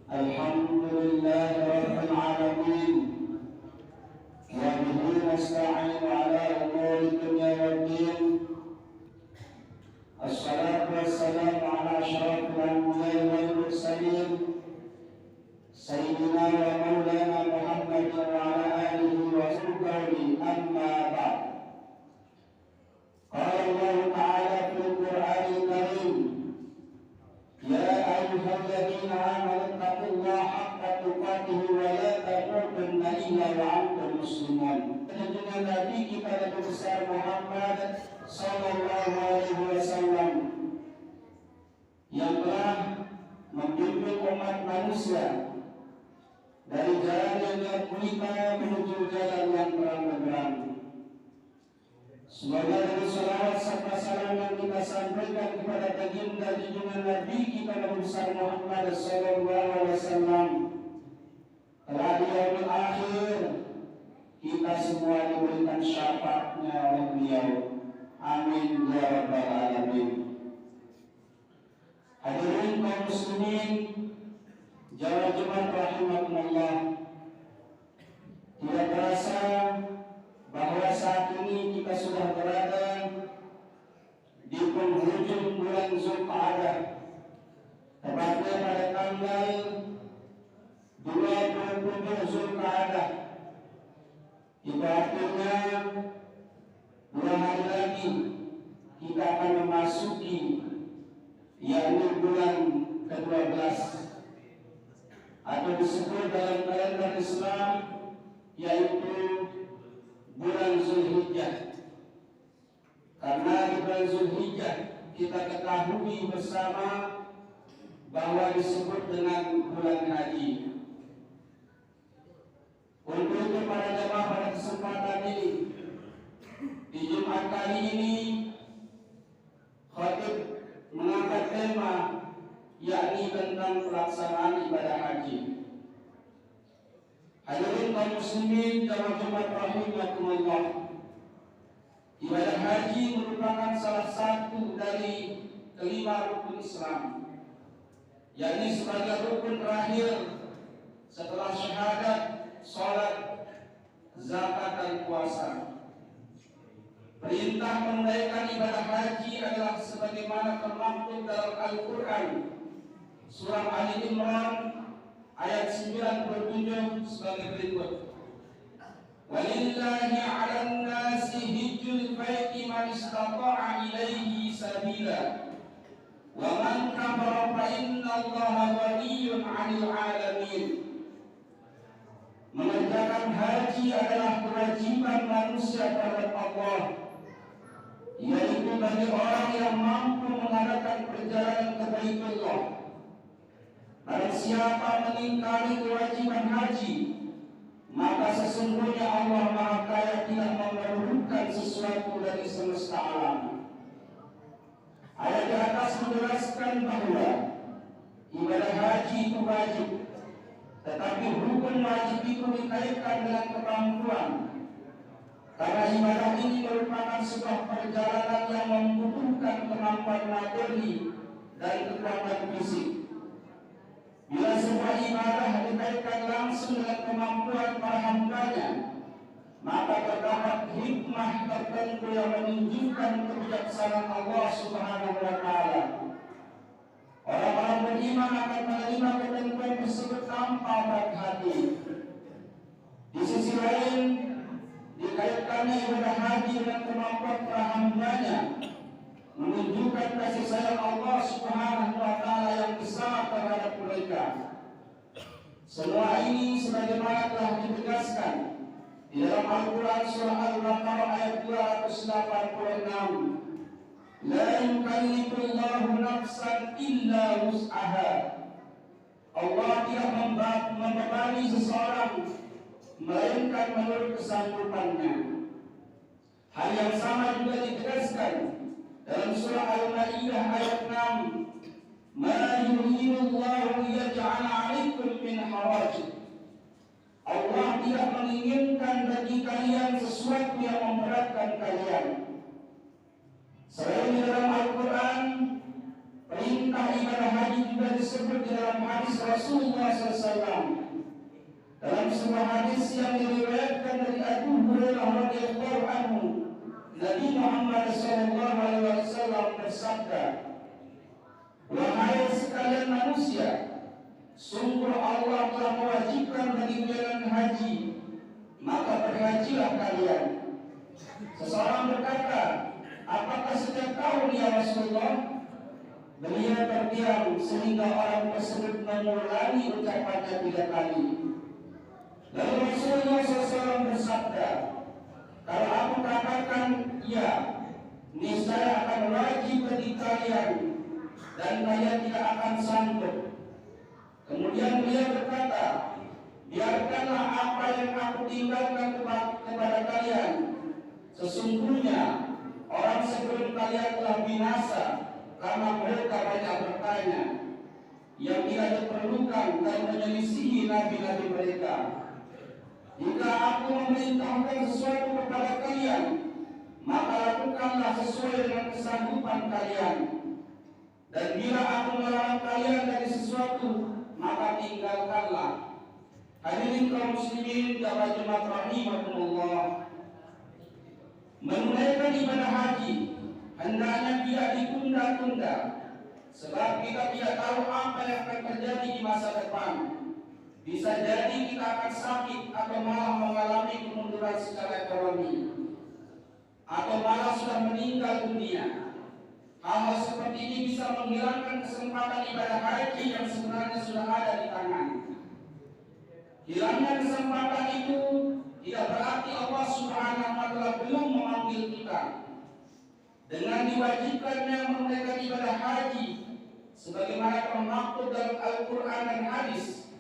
الحمد لله رب العالمين وبه نستعين على أمور الدنيا والدين. الصلاة والسلام على أشرف الأنبياء والمرسلين سيدنا ومولانا محمد وعلى آله وصحبه أما بعد. قال الله تعالى في القرآن الكريم: يا أيها الذين آمنوا اتقوا الله حق تقاته ولا تموتن إلا وأنتم مسلمون. Dengan Nabi kita Nabi besar Muhammad Sallallahu Alaihi Wasallam yang telah membimbing umat manusia dari jalan yang gulita menuju jalan yang terang-benderang. Semoga dari salawat serta salam yang kita sampaikan kepada baginda junjungan Nabi kita Nabi besar Muhammad Sallallahu Alaihi Wasallam telah di yaumil akhir kita semua diberikan syafaatnya oleh beliau. Amin ya rabbal alamin. Hadirin kaum muslimin jamaah Jumat rahimakumullah, tidak terasa bahwa saat ini kita sudah berada di penghujung bulan Zulqa'dah, tepatnya pada tanggal 27 Zulqa'dah. Itu artinya 2 hari lagi kita akan memasuki yakni bulan ke-12 atau disebut dalam kalender Islam yaitu bulan Zulhijjah. Karena di bulan Zulhijjah kita ketahui bersama bahwa disebut dengan bulan haji. Untuk itu para jemaah pada kesempatan ini di Jumat kali ini khatib mengangkat tema yakni tentang pelaksanaan ibadah haji. Hadirin kaum muslimin jamaah Jumat rahimakumullah, ibadah haji merupakan salah satu dari kelima rukun Islam, yakni sebagai rukun terakhir setelah syahadat, salat, zakat dan puasa. Perintah menunaikan ibadah haji adalah sebagaimana termaktub dalam Al-Quran surah Ali Imran ayat 97 sebagai berikut: Walillahi 'alan nasi hijjul baiti man istata'a ilaihi sabila wa man kafara fa innallaha ghaniyyun 'anil 'alamin. Mengerjakan haji adalah kewajiban manusia terhadap Allah, yaitu bagi orang yang mampu mengadakan perjalanan ke Baitullah. Barang siapa mengingkari kewajiban haji, maka sesungguhnya Allah Maha Kaya tidak memerlukan sesuatu dari semesta alam. Ayat di atas menjelaskan bahwa ibadah haji itu wajib, tetapi hukum wajib itu dikaitkan dengan kemampuan. Karena ibadah ini merupakan sebuah perjalanan yang membutuhkan kemampuan materi dan kekuatan fisik. Bila sebuah ibadah dikaitkan langsung dengan kemampuan para hambanya, maka terdapat hikmah tertentu yang menunjukkan kebijaksanaan Allah Subhanahu wa Ta'ala. Orang-orang beriman akan menerima ketentuan tersebut tanpa berat hati. Di sisi lain, dikaitkannya ibadah haji dengan kemampuan para hambanya menunjukkan kasih sayang Allah Subhanahu wa Ta'ala yang besar terhadap mereka. Semua ini sebagaimana telah ditegaskan di dalam Al-Quran surah Al-Baqarah ayat 286. La yukallifullahu nafsan illa wus'aha. Allah tidak membebani seseorang melainkan menurut kesanggupannya. Hal yang sama juga ditegaskan dalam surah Al-Maidah ayat 6. Ma yuridullahu liyaj'ala 'alaikum min haraj. Allah tidak menginginkan bagi kalian sesuatu yang memberatkan kalian. Selain di dalam Al-Quran, perintah ibadah haji juga disebut dalam hadis Rasulullah SAW. Dalam sebuah hadis yang diriwayatkan dari Abu Hurairah radhiyallahu anhu, Nabi Muhammad SAW bersabda, "Wahai sekalian manusia, sungguh Allah telah mewajibkan bagi kalian haji, maka berhajilah kalian." Seseorang berkata, "Apakah setiap tahun ya Rasulullah?" Beliau terdiam sehingga orang tersebut mengulangi ucapannya 3 kali. Lalu Rasulullah SAW bersabda, "Kalau aku katakan ya, niscaya akan wajib bagi kalian dan kalian tidak akan sanggup." Kemudian beliau berkata, "Biarkanlah apa yang aku tinggalkan kepada kalian. Sesungguhnya orang sebelum kalian telah binasa karena mereka banyak bertanya yang tidak diperlukan dan menyelisihi nabi-nabi mereka. Jika aku memerintahkan sesuatu kepada kalian, maka lakukanlah sesuai dengan kesanggupan kalian. Dan bila aku melarang kalian dari sesuatu, maka tinggalkanlah." Hadirin kaum muslimin jamaah Jumat rahimakumullah, menunaikan ibadah haji hendaknya tidak ditunda-tunda, sebab kita tidak tahu apa yang akan terjadi di masa depan. Bisa jadi kita akan sakit atau malah mengalami kemunduran secara ekonomi, atau malah sudah meninggal dunia. Hal-hal seperti ini bisa menghilangkan kesempatan ibadah haji yang sebenarnya sudah ada di tangan. Hilangnya kesempatan itu tidak berarti Allah Subhanahu wa Ta'ala belum memanggil kita. Dengan diwajibkannya menunaikan ibadah haji, sebagaimana termaktub dalam Al-Quran dan hadis,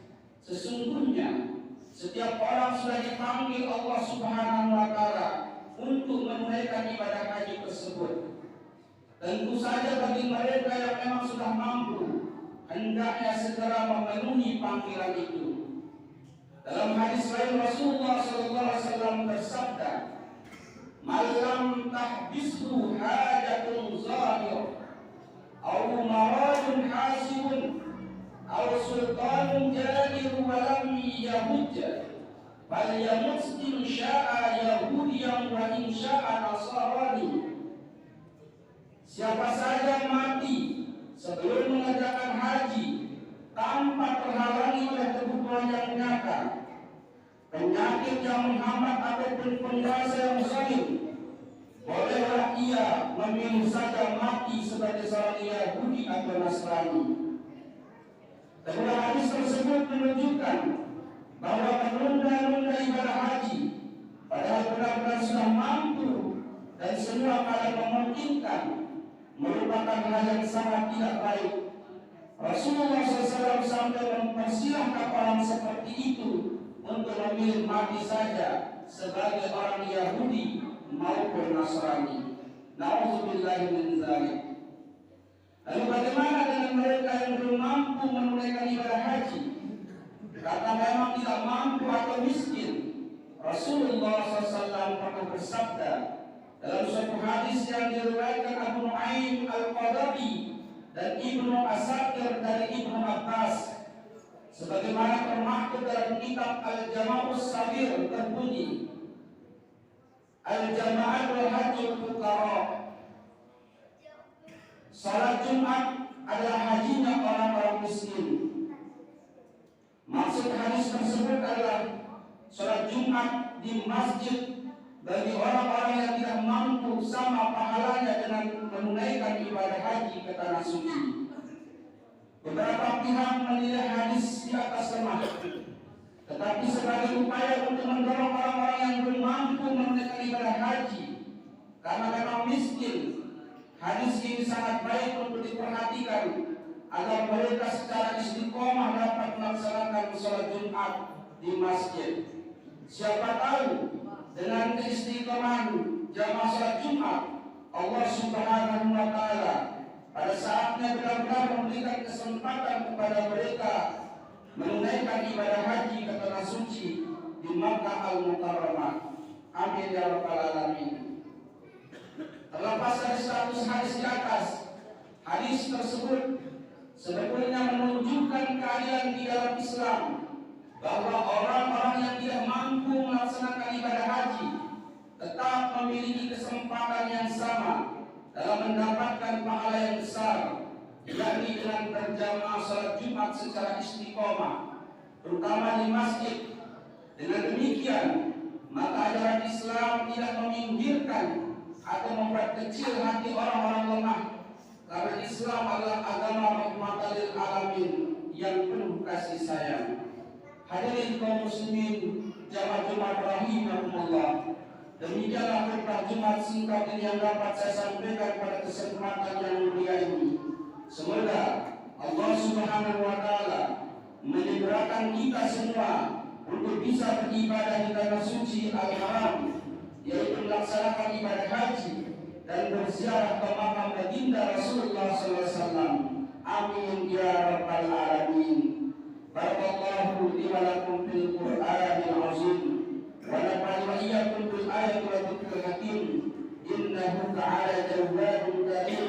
sesungguhnya setiap orang sudah dipanggil Allah Subhanahu wa Ta'ala untuk menunaikan ibadah haji tersebut. Tentu saja bagi mereka yang memang sudah mampu, hendaknya segera memenuhi panggilan itu. Dalam hadis lain Rasulullah SAW bersabda, "Malam tahbishu hajatun zahir, au maradun hasibun, au sultanun jadir walam yahujja, bal yamustin sya'a yahudiyan wa insya'a nasarani." Siapa saja mati sebelum mengerjakan haji tanpa terhalangi oleh kebutuhan yang nyata, penyakit yang menghambat ataupun penguasa yang zalim, bolehlah ia memilih saja mati sebagai seorang Yahudi atau Nasrani. Kedua hadis tersebut menunjukkan bahwa menunda-nunda ibadah haji padahal benar-benar sudah mampu dan semua keadaan memungkinkan merupakan hal yang sangat tidak baik. Rasulullah SAW sampai mempersilahkan orang seperti itu untuk memilih mati saja sebagai orang Yahudi maupun Nasrani. Nauzubillahi min dzalik. Lalu bagaimana dengan mereka yang belum mampu menunaikan ibadah haji karena memang tidak mampu atau miskin? Rasulullah SAW pernah bersabda dalam suatu hadis yang diriwayatkan Abu Nu'aim Al-Qadhabi dan Ibnu Asakir dari Ibnu Abbas, sebagaimana termaktub dalam kitab Al-Jama'us Sabir terbunyi, "Al-Jama'atul Hajjul Fuqara." Salat Jumat adalah hajinya orang-orang miskin. Maksud hadis tersebut adalah salat Jumat di masjid bagi orang-orang yang tidak mampu sama pahalanya dengan menunaikan ibadah haji ke tanah suci. Beberapa pihak menilai hadis di atas lemah, tetapi sebagai upaya untuk mendorong orang-orang yang belum mampu menunaikan ibadah haji karena memang miskin, hadis ini sangat baik untuk diperhatikan agar mereka secara istiqomah dapat melaksanakan sholat Jumat di masjid. Siapa tahu dengan keistiqomahan jamaah sholat Jumat, Allah Subhanahu wa Ta'ala pada saatnya benar-benar memberikan kesempatan kepada mereka menunaikan ibadah haji ke tanah suci di Makkah Al-Mukarramah. Amin ya rabbal alamin. Terlepas dari status hadis di atas, hadis tersebut sebetulnya menunjukkan keadilan di dalam Islam, bahwa orang-orang yang tidak mampu melaksanakan ibadah haji tetap memiliki kesempatan yang sama dalam mendapatkan pahala yang besar, yakni dengan berjamaah salat Jumat secara istiqomah, terutama di masjid. Dengan demikian, maka ajaran Islam tidak meminggirkan atau membuat kecil hati orang-orang lemah, karena Islam adalah agama rahmatan lil alamin yang penuh kasih sayang. Hadirin kaum muslimin jamaah Jumat rahimakumullah, demikianlah khutbah Jumat singkat ini yang dapat saya sampaikan pada kesempatan yang mulia ini. Semoga Allah Subhanahu wa taala menyegerakan kita semua untuk bisa beribadah di tanah suci Al-Haram, yaitu melaksanakan ibadah haji dan berziarah ke makam baginda Rasulullah SAW. Amin ya rabbal alamin. Barakallahu li wa lakum fil Qur'anil azim wa nafa'ani wa iyyakum bil ayati wa dhikril hakim. Innahu ta'ala jawwadun karim